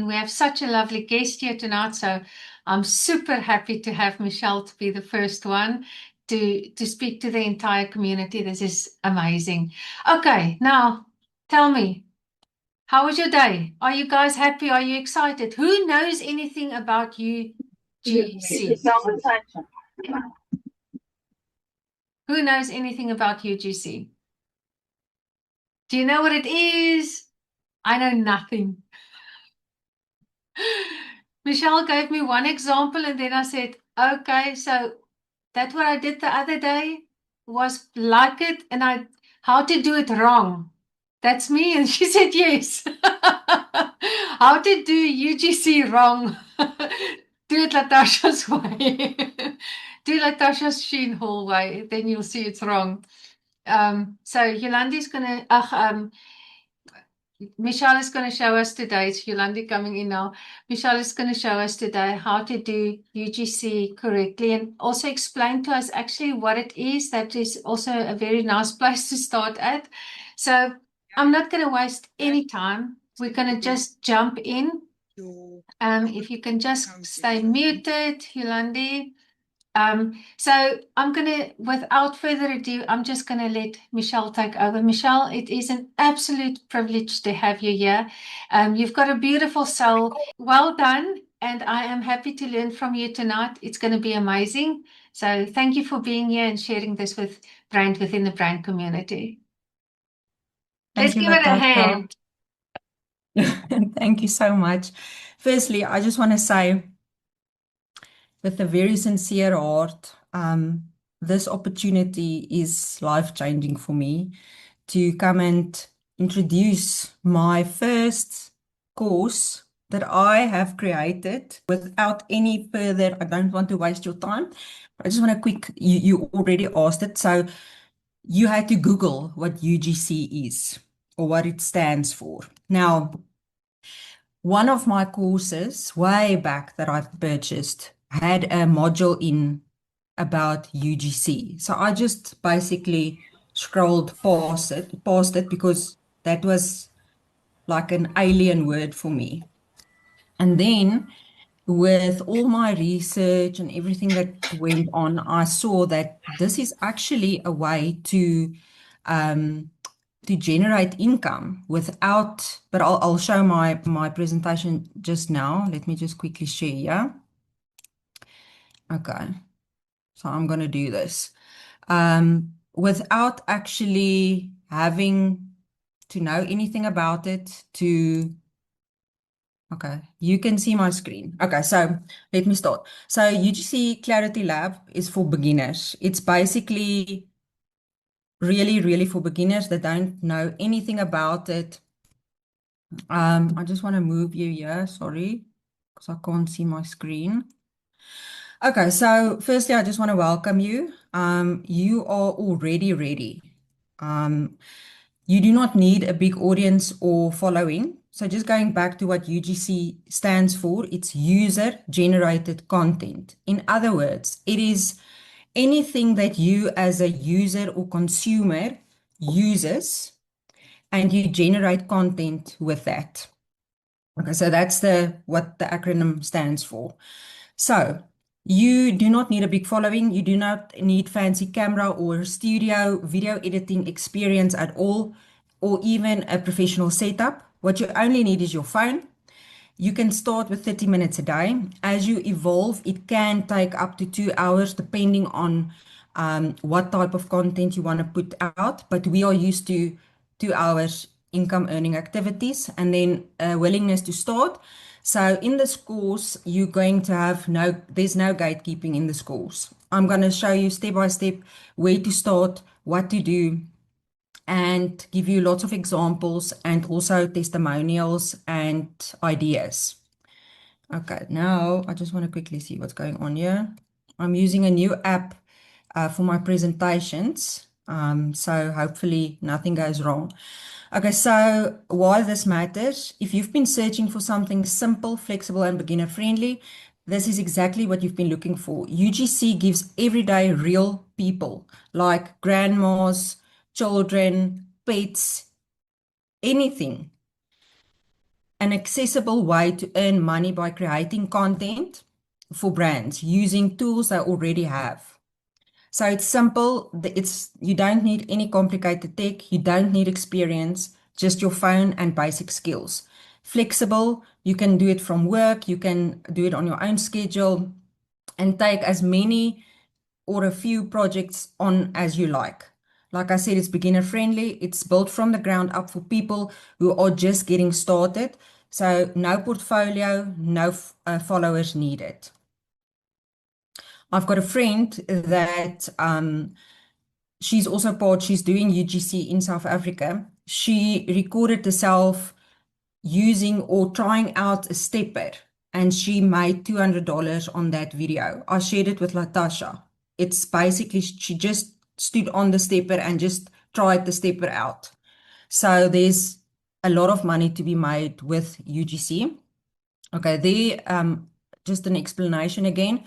We have such a lovely guest here tonight, so I'm super happy to have Michelle to be the first one to speak to the entire community. This is amazing. Okay, now tell me, how was your day? Are you guys happy? Are you excited? Who knows anything about UGC? Who knows anything about UGC? Do you know what it is? I know nothing. Michelle gave me one example and then I said, okay, so that's what I did the other day was like it and how to do it wrong. That's me. And she said, yes. How to do UGC wrong. Do it Latasha's way. Do Latasha's Sheen Hall way. Then you'll see it's wrong. So Yolandi's going to, Michelle is going to show us today. It's Yolandi coming in now. Michelle is going to show us today how to do UGC correctly and also explain to us actually what it is. That is also a very nice place to start at. So I'm not going to waste any time. We're going to just jump in. If you can just stay muted, Yolandi. So I'm gonna, without further ado, I'm just gonna let Michelle take over. Michelle, it is an absolute privilege to have you here. You've got a beautiful soul. Well done, and I am happy to learn from you tonight. It's going to be amazing. So thank you for being here and sharing this with Brand within the Brand community. Let's give it a hand. Thank you so much. Firstly, I just want to say, with a very sincere heart, this opportunity is life-changing for me to come and introduce my first course that I have created without any further. I don't want to waste your time. I just want to you already asked it. So you had to Google what UGC is or what it stands for. Now, one of my courses way back that I've purchased had a module in about UGC. So I just basically scrolled past it because that was like an alien word for me. And then with all my research and everything that went on, I saw that this is actually a way to generate income without, but I'll show my presentation just now. Let me just quickly share, yeah? Okay, so I'm going to do this. Without actually having to know anything about it okay, you can see my screen. Okay, so let me start. So UGC Clarity Lab is for beginners. It's basically really for beginners that don't know anything about it. I just want to move you here, sorry, because I can't see my screen. Okay, so firstly, I just want to welcome you. You are already ready. You do not need a big audience or following. So just going back to what UGC stands for, it's user-generated content. In other words, it is anything that you as a user or consumer uses and you generate content with that. Okay, so that's what the acronym stands for. So you do not need a big following. You do not need fancy camera or studio video editing experience at all, or even a professional setup. What you only need is your phone. You can start with 30 minutes a day. As you evolve, it can take up to 2 hours depending on what type of content you want to put out. But we are used to 2 hours income earning activities and then a willingness to start. So in this course, you're going to have there's no gatekeeping in this course. I'm going to show you step by step where to start, what to do, and give you lots of examples and also testimonials and ideas. Okay, now I just want to quickly see what's going on here. I'm using a new app for my presentations, so hopefully nothing goes wrong. Okay, so why this matters, if you've been searching for something simple, flexible, and beginner-friendly, this is exactly what you've been looking for. UGC gives everyday real people like grandmas, children, pets, anything, an accessible way to earn money by creating content for brands using tools they already have. So it's simple. You don't need any complicated tech. You don't need experience, just your phone and basic skills. Flexible, you can do it from work, you can do it on your own schedule and take as many or a few projects on as you like. Like I said, it's beginner friendly. It's built from the ground up for people who are just getting started. So no portfolio, no followers needed. I've got a friend that she's doing UGC in South Africa. She recorded herself using or trying out a stepper and she made $200 on that video. I shared it with Latasha. It's basically she just stood on the stepper and just tried the stepper out. So there's a lot of money to be made with UGC. Okay, just an explanation again.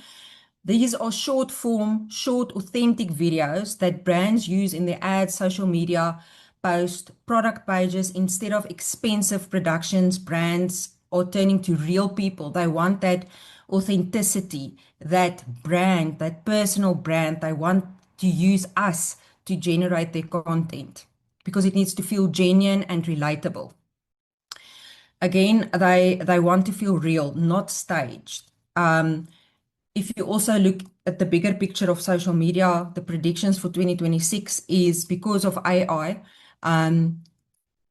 These are short form, short, authentic videos that brands use in their ads, social media, post, product pages. Instead of expensive productions, brands are turning to real people. They want that authenticity, that brand, that personal brand. They want to use us to generate their content because it needs to feel genuine and relatable. Again, they want to feel real, not staged. If you also look at the bigger picture of social media, the predictions for 2026 is because of AI,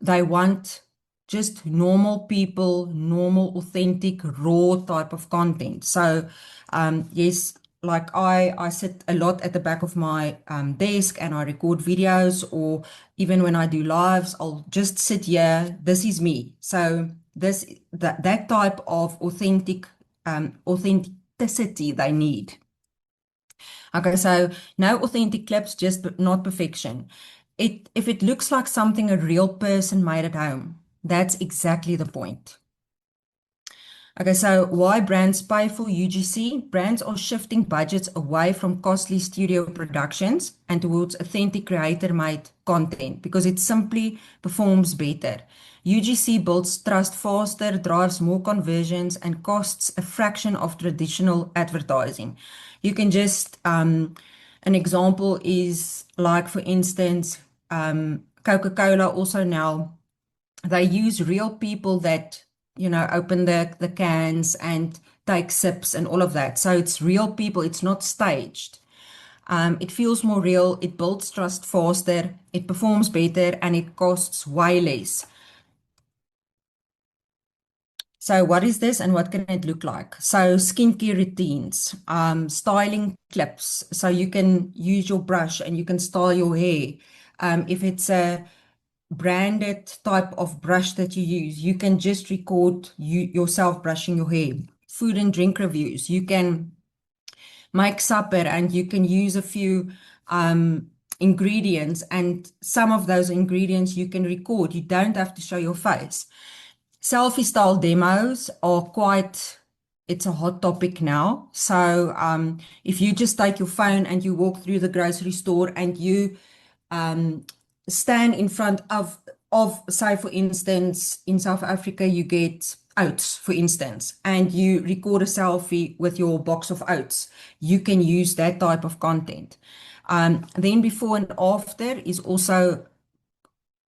they want just normal people, normal, authentic, raw type of content. So, yes, like I sit a lot at the back of my desk and I record videos, or even when I do lives, I'll just sit here. This is me. So that type of authenticity they need. Okay, so no authentic clips, just not perfection. If it looks like something a real person made at home, that's exactly the point. Okay, so why brands pay for UGC? Brands are shifting budgets away from costly studio productions and towards authentic creator-made content because it simply performs better. UGC builds trust faster, drives more conversions, and costs a fraction of traditional advertising. You can just, an example is like, for instance, Coca-Cola also now they use real people that open the cans and take sips and all of that. So it's real people, it's not staged. It feels more real, it builds trust faster, it performs better, and it costs way less. So what is this and what can it look like? So skincare routines, styling clips. So you can use your brush and you can style your hair. If it's a branded type of brush that you use, you can just record yourself brushing your hair. Food and drink reviews, you can make supper and you can use a few ingredients, and some of those ingredients you can record. You don't have to show your face. Selfie style demos are it's a hot topic now. So if you just take your phone and you walk through the grocery store and you stand in front of, say, for instance, in South Africa, you get oats, for instance, and you record a selfie with your box of oats. You can use that type of content. Then before and after is also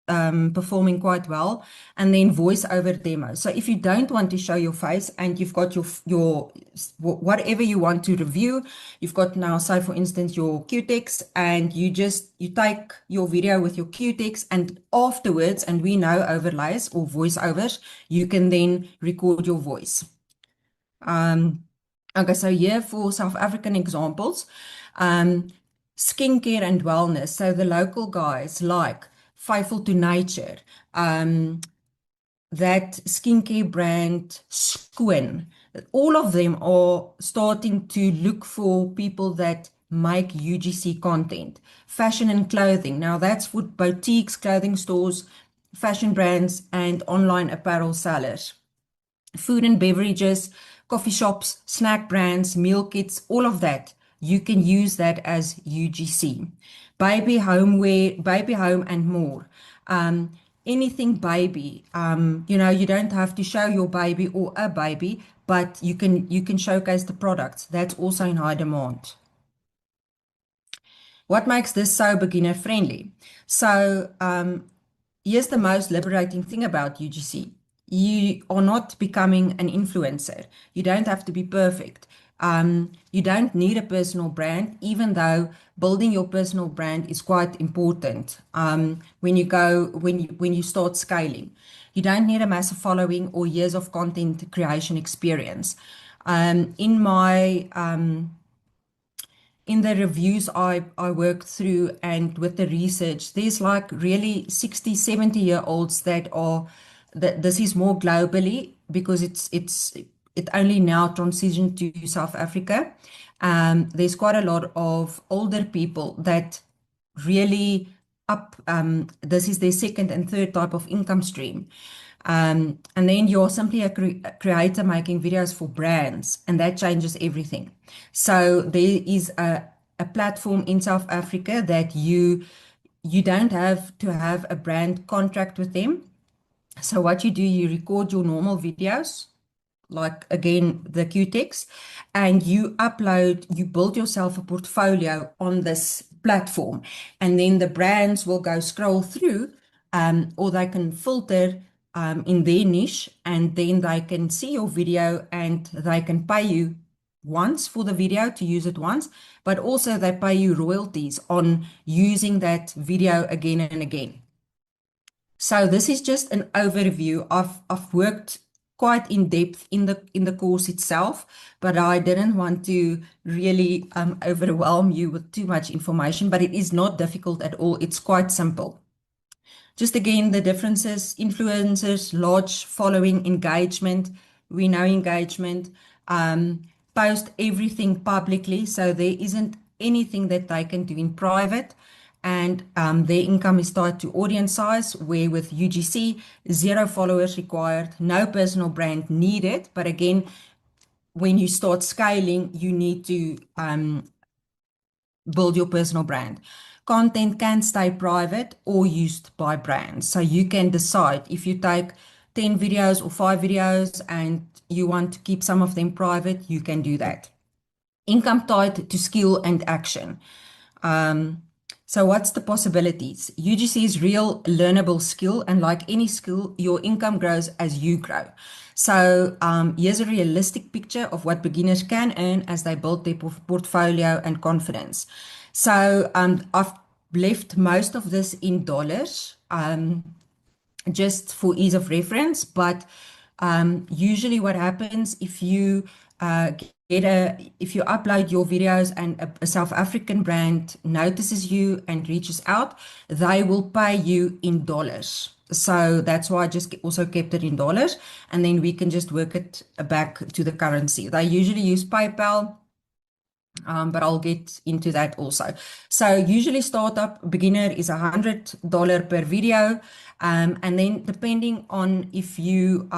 performing quite well, and then voice over demo. So if you don't want to show your face and you've got your whatever you want to review, you've got now, say for instance, your Q-Tex, and you take your video with your Q-Tex, and afterwards, and we know overlays or voiceovers, you can then record your voice. Okay, so here for South African examples, skincare and wellness. So the local guys like Faithful to Nature, that skincare brand Skoon. All of them are starting to look for people that make UGC content. Fashion and clothing. Now that's for boutiques, clothing stores, fashion brands, and online apparel sellers. Food and beverages, coffee shops, snack brands, meal kits, all of that. You can use that as UGC. Baby homeware, baby home, and more. anything baby. You don't have to show your baby or a baby, but you can showcase the products. That's also in high demand. What makes this so beginner friendly? So here's the most liberating thing about UGC. You are not becoming an influencer. You don't have to be perfect. You don't need a personal brand, even though building your personal brand is quite important when you start scaling. You don't need a massive following or years of content creation experience. In the reviews I worked through and with the research, there's like really 60, 70-year-olds that this is more globally because it only now transitioned to South Africa. There's quite a lot of older people that really this is their second and third type of income stream. And then you're simply a creator making videos for brands, and that changes everything. So there is a platform in South Africa that you don't have to have a brand contract with them. So what you do, you record your normal videos, like again, the QTEX, and you build yourself a portfolio on this platform. And then the brands will go scroll through, or they can filter in their niche, and then they can see your video and they can pay you once for the video to use it once, but also they pay you royalties on using that video again and again. So this is just an overview. I've worked quite in depth in the course itself, but I didn't want to really overwhelm you with too much information, but it is not difficult at all. It's quite simple. Just again, the differences, influencers, large following, engagement. We know engagement. Post everything publicly, so there isn't anything that they can do in private. And their income is tied to audience size, where with UGC, 0 followers required, no personal brand needed. But again, when you start scaling, you need to build your personal brand. Content can stay private or used by brands. So you can decide if you take 10 videos or 5 videos and you want to keep some of them private, you can do that. Income tied to skill and action. So what's the possibilities? UGC is real learnable skill, and like any skill, your income grows as you grow. So here's a realistic picture of what beginners can earn as they build their portfolio and confidence. So I've left most of this in dollars, just for ease of reference, but usually what happens if you if you upload your videos and a South African brand notices you and reaches out, they will pay you in dollars. So that's why I just also kept it in dollars, and then we can just work it back to the currency. They usually use PayPal, but I'll get into that also. So usually startup beginner is $100 per video. And then depending on if you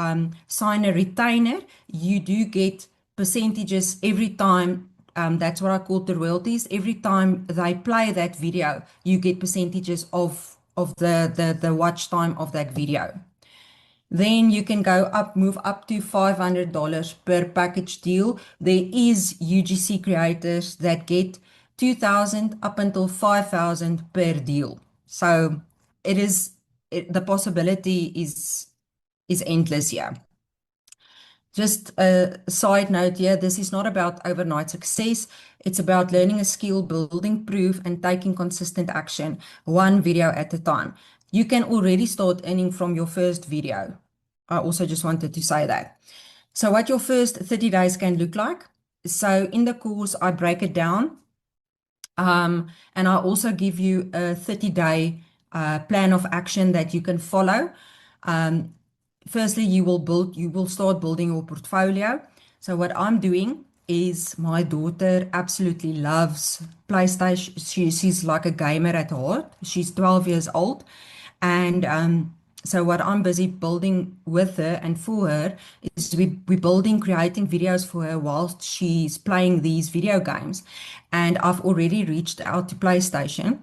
sign a retainer, you do get percentages every time. That's what I call the royalties. Every time they play that video, you get percentages of the watch time of that video. Then you can move up to $500 per package deal. There is UGC creators that get 2,000 up until 5,000 per deal. So the possibility is endless here. Just a side note here, this is not about overnight success. It's about learning a skill, building proof, and taking consistent action, one video at a time. You can already start earning from your first video. I also just wanted to say that. So what your first 30 days can look like. So in the course, I break it down. And I also give you a 30-day plan of action that you can follow. Firstly, you will start building your portfolio. So what I'm doing is my daughter absolutely loves PlayStation. She's like a gamer at heart. She's 12 years old. And so what I'm busy building with her and for her is we're building, creating videos for her whilst she's playing these video games. And I've already reached out to PlayStation.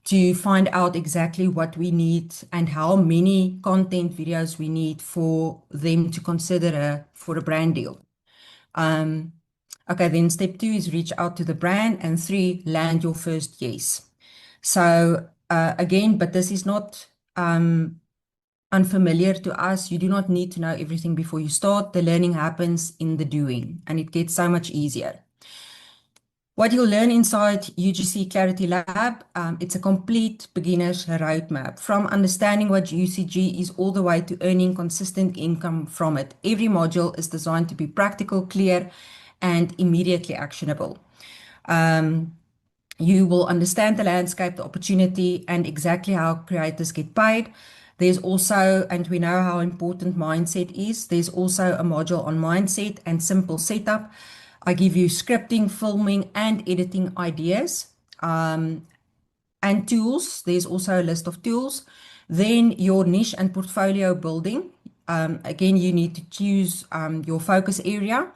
to find out exactly what we need and how many content videos we need for them to consider for a brand deal. Okay, then step 2 is reach out to the brand, and 3, land your first yes. So again, but this is not unfamiliar to us. You do not need to know everything before you start. The learning happens in the doing, and it gets so much easier. What you'll learn inside UGC Clarity Lab, it's a complete beginner's roadmap from understanding what UCG is all the way to earning consistent income from it. Every module is designed to be practical, clear, and immediately actionable. You will understand the landscape, the opportunity, and exactly how creators get paid. There's also, and we know how important mindset is, there's also a module on mindset and simple setup. I give you scripting, filming, and editing ideas and tools. There's also a list of tools. Then your niche and portfolio building. Again, you need to choose your focus area.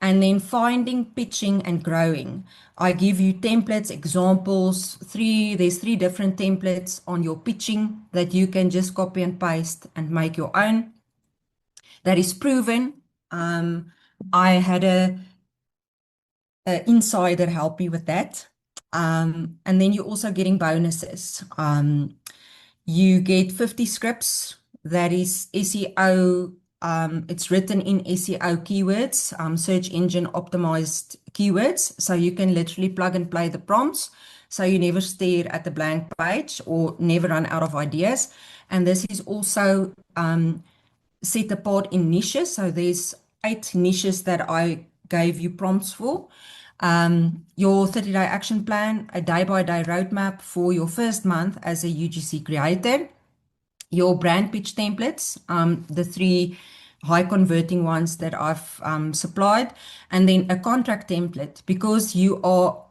And then finding, pitching, and growing. I give you templates, examples. There's 3 different templates on your pitching that you can just copy and paste and make your own. That is proven. I had a insider help me with that. And then you're also getting bonuses. You get 50 scripts. That is SEO. It's written in SEO keywords, search engine optimized keywords. So you can literally plug and play the prompts. So you never stare at the blank page or never run out of ideas. And this is also set apart in niches. So there's 8 niches that I gave you prompts for. Your 30-day action plan, a day-by-day roadmap for your first month as a UGC creator, your brand pitch templates, the 3 high converting ones that I've supplied, and then a contract template, because you are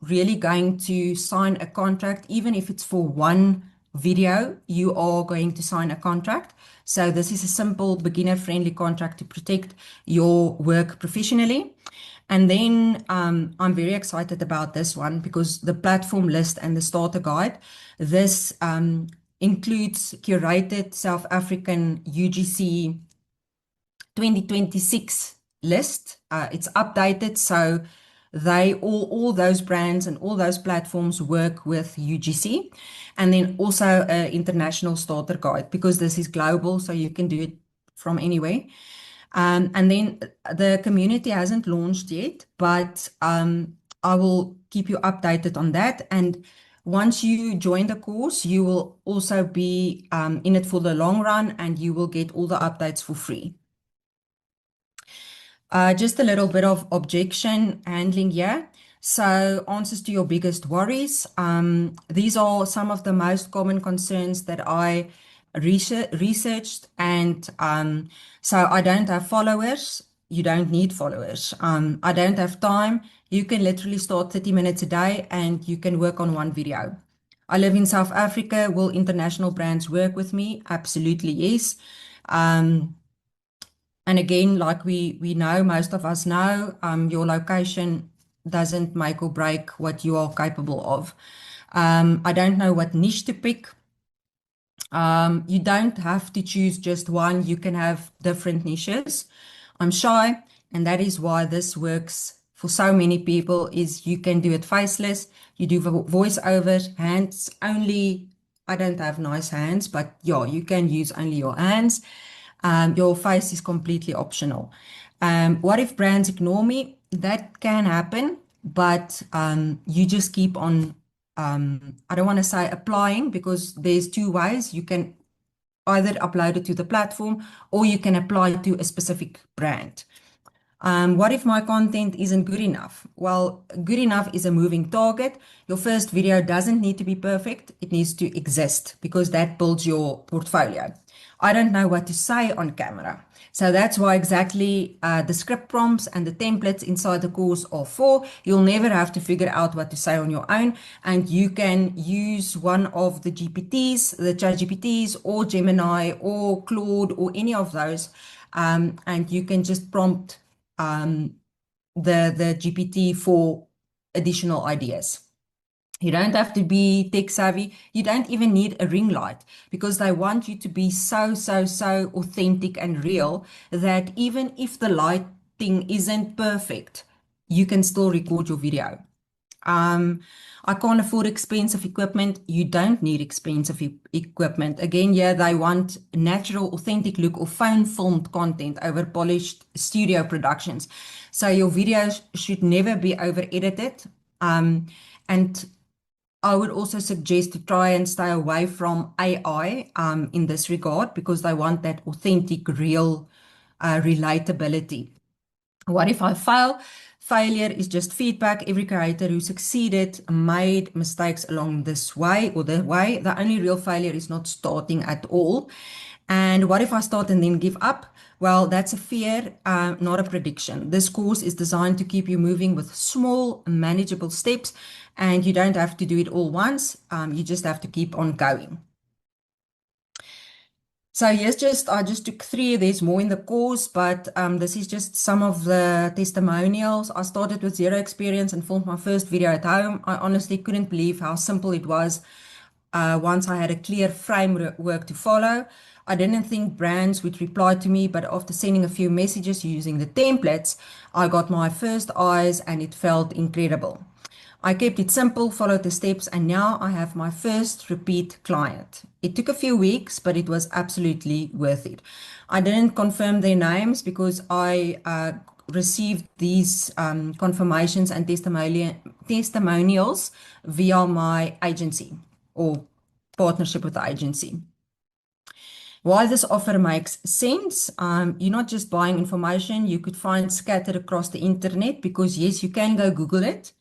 really going to sign a contract, even if it's for one video, you are going to sign a contract. So this is a simple beginner-friendly contract to protect your work professionally. And then I'm very excited about this one because the platform list and the starter guide, this includes curated South African UGC 2026 list. It's updated, so all those brands and all those platforms work with UGC. And then also an international starter guide, because this is global, so you can do it from anywhere. And then the community hasn't launched yet, but I will keep you updated on that. And once you join the course, you will also be in it for the long run, and you will get all the updates for free. Just a little bit of objection handling here. So answers to your biggest worries. These are some of the most common concerns that I researched, and so I don't have followers. You don't need followers. I don't have time. You can literally start 30 minutes a day and you can work on one video. I live in South Africa. Will international brands work with me? Absolutely, yes. And again, like we know, most of us know, your location doesn't make or break what you are capable of. I don't know what niche to pick. You don't have to choose just one. You can have different niches. I'm shy, and that is why this works for so many people, is you can do it faceless. You do voiceovers, hands only. I don't have nice hands, but yeah, you can use only your hands. Your face is completely optional. What if brands ignore me? That can happen, but you just keep on, I don't want to say applying, because there's 2 ways. You can either upload it to the platform or you can apply it to a specific brand. What if my content isn't good enough? Well, good enough is a moving target. Your first video doesn't need to be perfect. It needs to exist, because that builds your portfolio. I don't know what to say on camera. So that's why exactly the script prompts and the templates inside the course are for. You'll never have to figure out what to say on your own, and you can use one of the GPTs, the ChatGPTs, or Gemini, or Claude, or any of those, and you can just prompt the GPT for additional ideas. You don't have to be tech savvy. You don't even need a ring light because they want you to be so authentic and real that even if the lighting isn't perfect, you can still record your video. Um, I can't afford expensive equipment. You don't need expensive equipment. Again, yeah, they want natural, authentic look or phone filmed content over polished studio productions. So your videos should never be over edited. And I would also suggest to try and stay away from AI in this regard because they want that authentic, real relatability. What if I fail? Failure is just feedback. Every creator who succeeded made mistakes along this way or the way. The only real failure is not starting at all. And what if I start and then give up? Well, that's a fear, not a prediction. This course is designed to keep you moving with small, manageable steps, and you don't have to do it all once. You just have to keep on going. So yes, I just took three. There's more in the course, but this is just some of the testimonials. I started with zero experience and filmed my first video at home. I honestly couldn't believe how simple it was once I had a clear framework to follow. I didn't think brands would reply to me, but after sending a few messages using the templates, I got my first eyes and it felt incredible. I kept it simple, followed the steps, and now I have my first repeat client. It took a few weeks, but it was absolutely worth it. I didn't confirm their names because I received these confirmations and testimonials via my agency or partnership with the agency. Why this offer makes sense, you're not just buying information you could find scattered across the internet because yes, you can go Google it,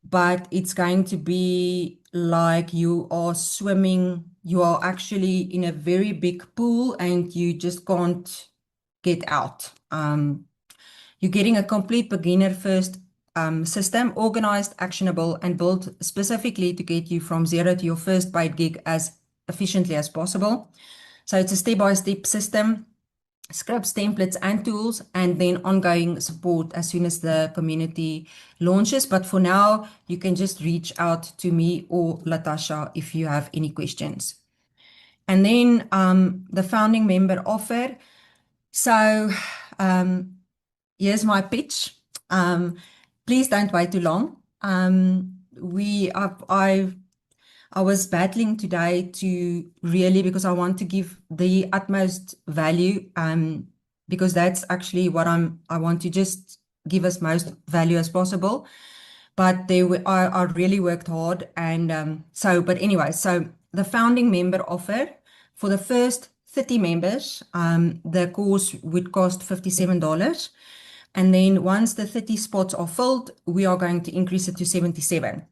but it's going to be like you are swimming, you are actually in a very big pool and you just can't get out. You're getting a complete beginner first system, organized, actionable, and built specifically to get you from zero to your first paid gig as efficiently as possible. So it's a step-by-step system, scripts, templates, and tools, and then ongoing support as soon as the community launches. But for now, you can just reach out to me or Latasha if you have any questions. And then the founding member offer. So here's my pitch. Please don't wait too long. I was battling today to really, because I want to give the utmost value, because that's actually what I want to just give as most value as possible. But I really worked hard. And but anyway, so the founding member offer for the first 30 members, the course would cost $57. And then once the 30 spots are filled, we are going to increase it to 77.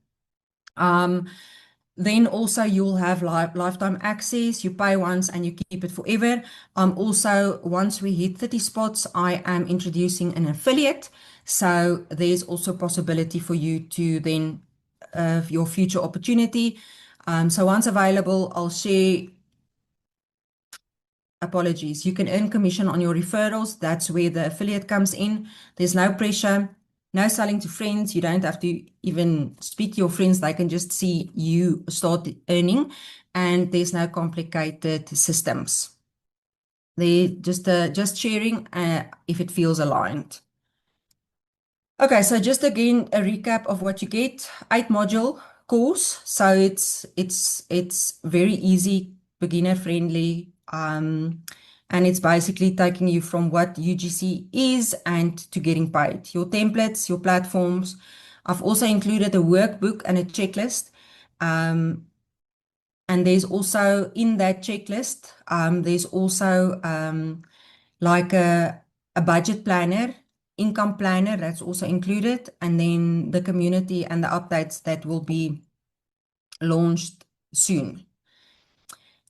Then also you'll have lifetime access. You pay once and you keep it forever. Also, once we hit 30 spots, I am introducing an affiliate. So there's also possibility for you to then your future opportunity. So once available, I'll share. Apologies. You can earn commission on your referrals. That's where the affiliate comes in. There's no pressure. No selling to friends. You don't have to even speak to your friends. They can just see you start earning, and there's no complicated systems. They just sharing if it feels aligned. Okay, so just again a recap of what you get. 8-module course. So it's very easy, beginner friendly. And it's basically taking you from what UGC is and to getting paid. Your templates, your platforms. I've also included a workbook and a checklist. And there's also in that checklist, there's also like a budget planner, income planner that's also included, and then the community and the updates that will be launched soon.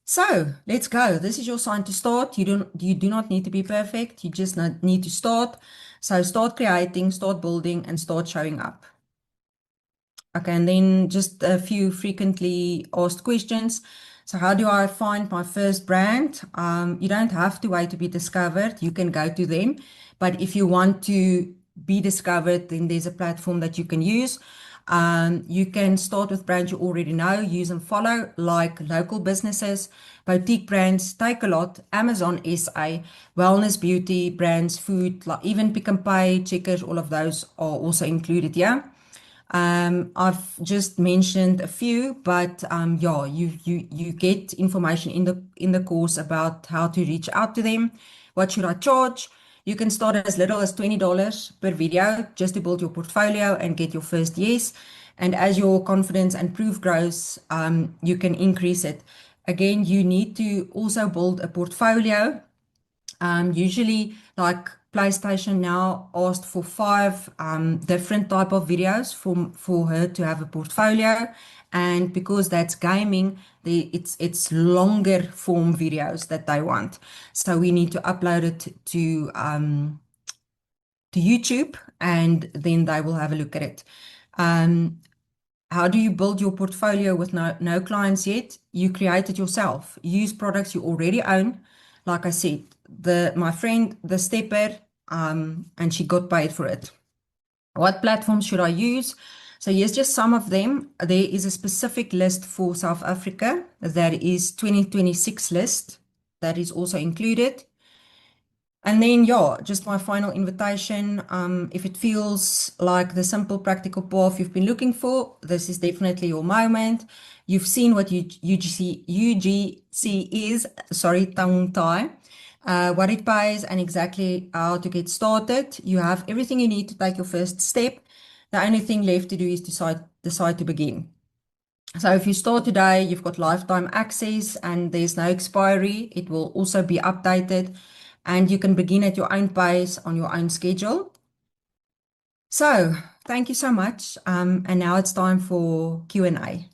So let's go. This is your sign to start. You do not need to be perfect. You just need to start. So start creating, start building, and start showing up. Okay, and then just a few frequently asked questions. So how do I find my first brand? You don't have to wait to be discovered. You can go to them. But if you want to be discovered, then there's a platform that you can use. You can start with brands you already know, use and follow, like local businesses, boutique brands, Takealot, Amazon SA, wellness, beauty brands, food, like even Pick n Pay, Checkers, all of those are also included here. I've just mentioned a few, but yeah, you get information in the course about how to reach out to them. What should I charge? You can start as little as $20 per video just to build your portfolio and get your first yes. And as your confidence and proof grows, you can increase it. Again, you need to also build a portfolio. Usually, like PlayStation now asked for 5 different type of videos for her to have a portfolio, and because that's gaming, it's longer form videos that they want. So we need to upload it to YouTube, and then they will have a look at it. How do you build your portfolio with no clients yet? You create it yourself. Use products you already own. Like I said, my friend, the stepper, and she got paid for it. What platforms should I use? So here's just some of them. There is a specific list for South Africa. That is 2026 list. That is also included. And then, yeah, just my final invitation. If it feels like the simple, practical path you've been looking for, this is definitely your moment. You've seen what UGC is, sorry, tongue tie, what it pays, and exactly how to get started. You have everything you need to take your first step. The only thing left to do is decide to begin. So if you start today, you've got lifetime access and there's no expiry. It will also be updated and you can begin at your own pace on your own schedule. So thank you so much. And now it's time for Q&A.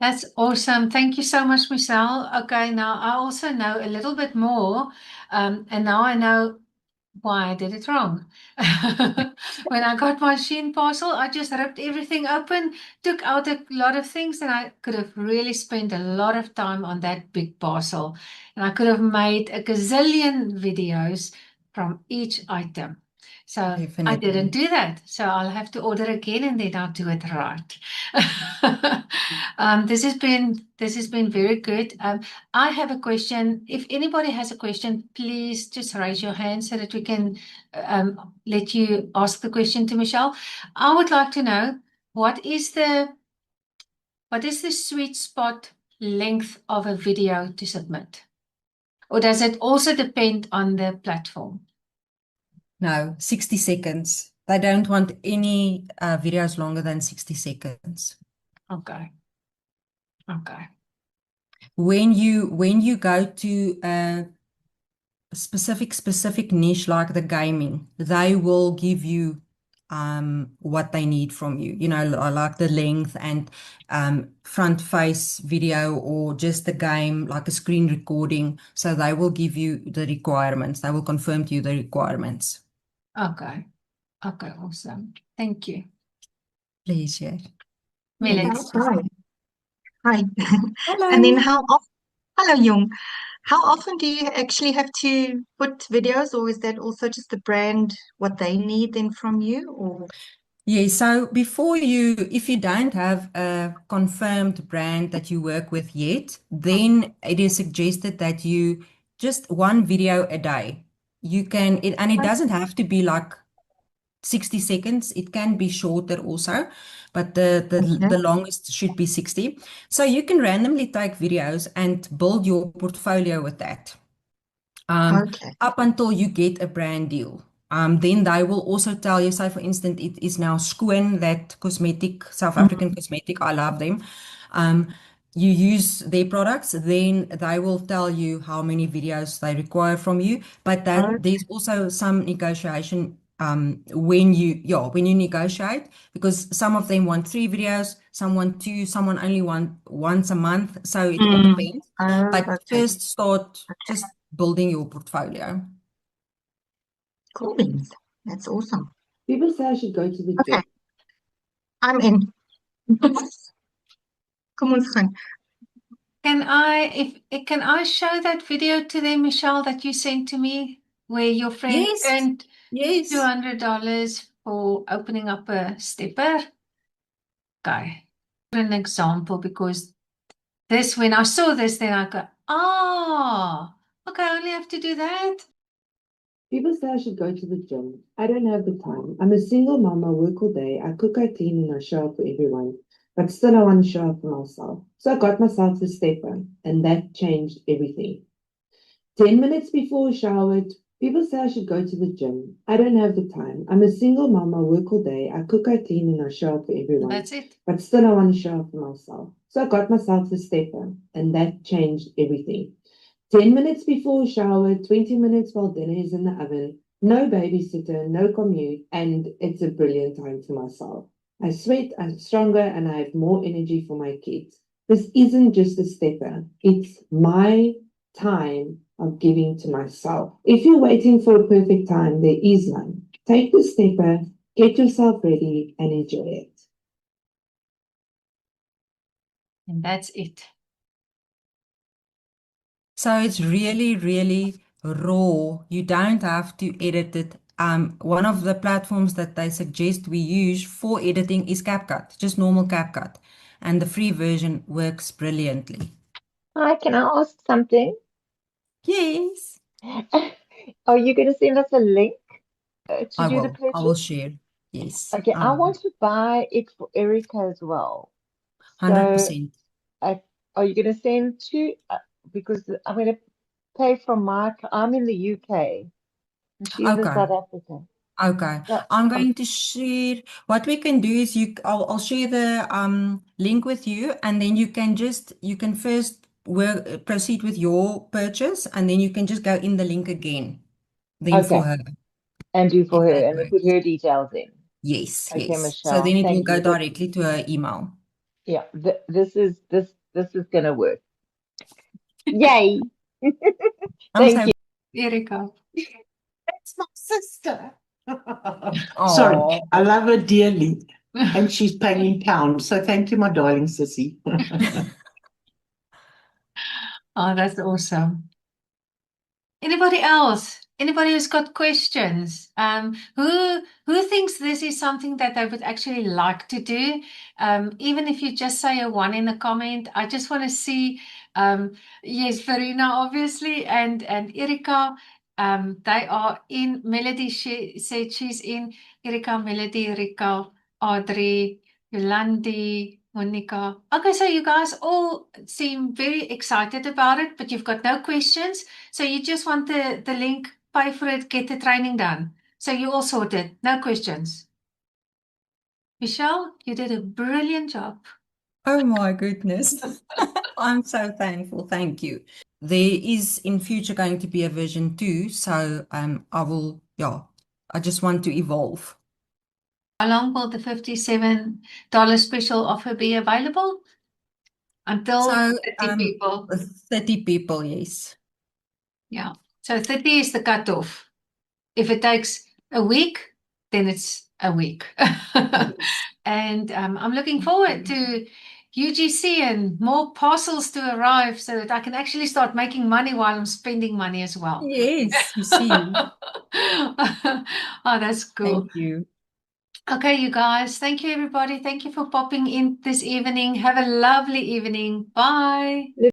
That's awesome. Thank you so much, Michelle. Okay, now I also know a little bit more, and now I know why I did it wrong. When I got my Shein parcel, I just ripped everything open, took out a lot of things, and I could have really spent a lot of time on that big parcel. And I could have made a gazillion videos from each item. So I Definitely. didn't do that. So I'll have to order again and then I'll do it right. This has been very good. I have a question. If anybody has a question, please just raise your hand so that we can let you ask the question to Michelle. I would like to know what is the sweet spot length of a video to submit? Or does it also depend on the platform? No, 60 seconds. They don't want any videos longer than 60 seconds. Okay. Okay. When you go to a specific niche like the gaming, they will give you what they need from you. You know, like the length and front face video or just the game, like a screen recording. So they will give you the requirements. They will confirm to you the requirements. Okay. Okay, awesome. Thank you. Pleasure. Melanie. Hi. Hi. Hello. And then hello, Jung. How often do you actually have to put videos, or is that also just the brand what they need then from you? Or Yeah, so if you don't have a confirmed brand that you work with yet, then it is suggested that you just one video a day. And it doesn't have to be like 60 seconds. It can be shorter also, but the longest should be 60. So you can randomly take videos and build your portfolio with that. Okay. Up until you get a brand deal. Then they will also tell you, say for instance, it is now Schoen, that cosmetic, South African cosmetic, I love them. You use their products, then they will tell you how many videos they require from you. But there's also some negotiation when you negotiate, because some of them want 3 videos, some want 2, someone only want once a month. So it all depends. But Okay. first start just building your portfolio. Cool beans. That's awesome. People say I should go to the Okay. gym. I'm in. Come on, Schoen. Can I show that video to them, Michelle, that you sent to me, where your friend Yes. earned Yes. $200 for opening up a stepper. Okay. An example, because this, when I saw this, then I go, okay, I only have to do that. People say I should go to the gym. I don't have the time. I'm a single mom. I work all day. I cook, I clean, and I show up for everyone. But still, I want to show up for myself. So I got myself a stepper, and that changed everything. 10 minutes before I showered, people say I should go to the gym. I don't have the time. I'm a single mom. I work all day. I cook, I clean, and I show up for everyone. That's it. But still, I want to show up for myself. So I got myself a stepper, and that changed everything. 10 minutes before shower, 20 minutes while dinner is in the oven, no babysitter, no commute, and it's a brilliant time to myself. I sweat, I'm stronger, and I have more energy for my kids. This isn't just a stepper, it's my time of giving to myself. If you're waiting for a perfect time, there is none. Take the stepper, get yourself ready, and enjoy it. And that's it. So it's really, really raw. You don't have to edit it. One of the platforms that they suggest we use for editing is CapCut, just normal CapCut. And the free version works brilliantly. Hi, can I ask something? Yes, Are you going to send us a link to I do the will. I will purchase? share. Yes, Okay, I want to buy it for Erica as well. So, 100%. are you going to send two? Because I'm going to pay from I'm in the UK and she's in Okay. South Africa. Okay, So, I'm going to share. What we can do is I'll share the link with you, and then you can first proceed with your purchase, and then you can just go in the link again, then for okay, her, and do for if her that and then put works. her details in. Yes, Okay, yes. So Michelle, then it will thank go you. directly to her email. Yeah, this is gonna work. Yay! I'm Thank so. you. Erika. That's my sister. Sorry, Oh, I love her dearly. And she's paying in pounds. So thank you, my darling sissy. Oh, that's awesome. Anybody else? Anybody who's got questions? Who thinks this is something that they would actually like to do? Even if you just say a one in a comment, I just want to see. Yes, Verena, obviously, and Erika. They are in. Melody, she said she's in. Erika, Melody, Erika, Audrey, Yolandi, Monica. Okay, so you guys all seem very excited about it, but you've got no questions. So you just want the link, pay for it, get the training done. So you all sorted, no questions. Michelle, you did a brilliant job. oh my goodness. I'm so thankful. Thank you. There is in future going to be a version 2, so I just want to evolve. How long will the $57 special offer be available? Until So 30 people. 30 people, yes. Yeah. So 30 is the cutoff. If it takes a week, then it's a week. And I'm looking forward to UGC and more parcels to arrive so that I can actually start making money while I'm spending money as well. Yes, you see. Oh, that's cool. Thank you. Okay, you guys. Thank you, everybody. Thank you for popping in this evening. Have a lovely evening. Bye.